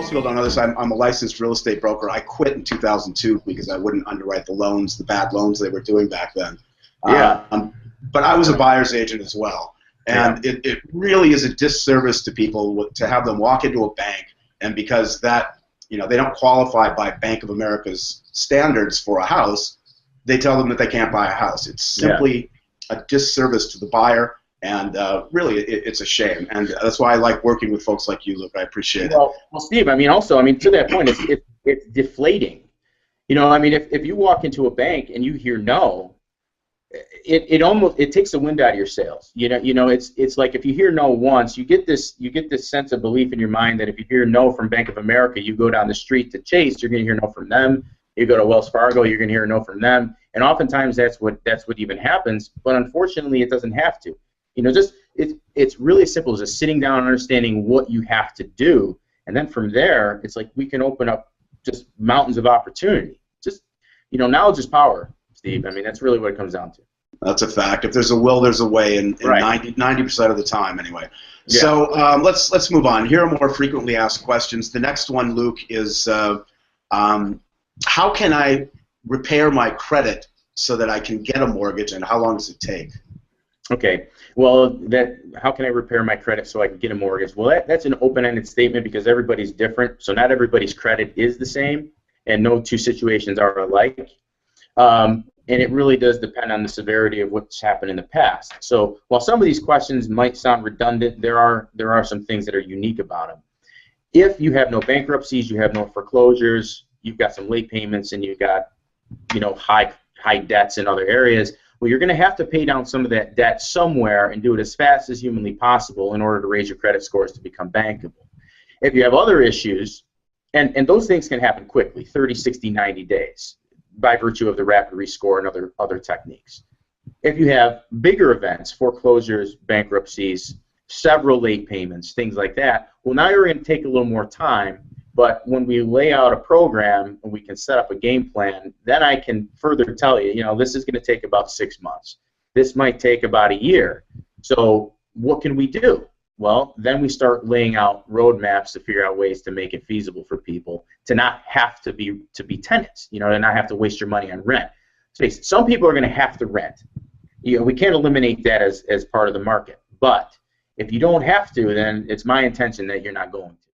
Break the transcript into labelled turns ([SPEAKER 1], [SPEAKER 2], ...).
[SPEAKER 1] most people don't know this. I'm a licensed real estate broker. I quit in 2002 because I wouldn't underwrite the loans, the bad loans they were doing back then.
[SPEAKER 2] Yeah.
[SPEAKER 1] But I was a buyer's agent as well. And it really is a disservice to people to have them walk into a bank, and because that, they don't qualify by Bank of America's standards for a house, they tell them that they can't buy a house. It's simply a disservice to the buyer, and really it's a shame. And that's why I like working with folks like you, Luke. I appreciate it.
[SPEAKER 2] Well, Steve, also, to that point, it's deflating. If you walk into a bank and you hear no, it takes the wind out of your sails. It's like if you hear no once, you get this sense of belief in your mind that if you hear no from Bank of America, you go down the street to Chase, you're going to hear no from them. You go to Wells Fargo, you're going to hear no from them. And oftentimes that's what even happens. But unfortunately, it doesn't have to. It's really simple as just sitting down and understanding what you have to do, and then from there, it's like we can open up just mountains of opportunity. Just knowledge is power, Steve. That's really what it comes down to.
[SPEAKER 1] That's a fact. If there's a will, there's a way, and 90% of the time, anyway. Yeah. So let's move on. Here are more frequently asked questions. The next one, Luke, is how can I repair my credit so that I can get a mortgage, and how long does it take?
[SPEAKER 2] Okay. Well, how can I repair my credit so I can get a mortgage? Well, that's an open-ended statement because everybody's different. So not everybody's credit is the same, and no two situations are alike. And it really does depend on the severity of what's happened in the past. So while some of these questions might sound redundant, there are some things that are unique about them. If you have no bankruptcies, you have no foreclosures, you've got some late payments, and you've got high debts in other areas, well, you're going to have to pay down some of that debt somewhere and do it as fast as humanly possible in order to raise your credit scores to become bankable. If you have other issues, and those things can happen quickly, 30, 60, 90 days, by virtue of the rapid rescore and other techniques. If you have bigger events, foreclosures, bankruptcies, several late payments, things like that, well, now you're going to take a little more time, but when we lay out a program and we can set up a game plan, then I can further tell you, this is going to take about 6 months. This might take about a year. So what can we do? Well, then we start laying out roadmaps to figure out ways to make it feasible for people to not have to be tenants, to not have to waste your money on rent. So some people are going to have to rent. We can't eliminate that as part of the market. But if you don't have to, then it's my intention that you're not going to.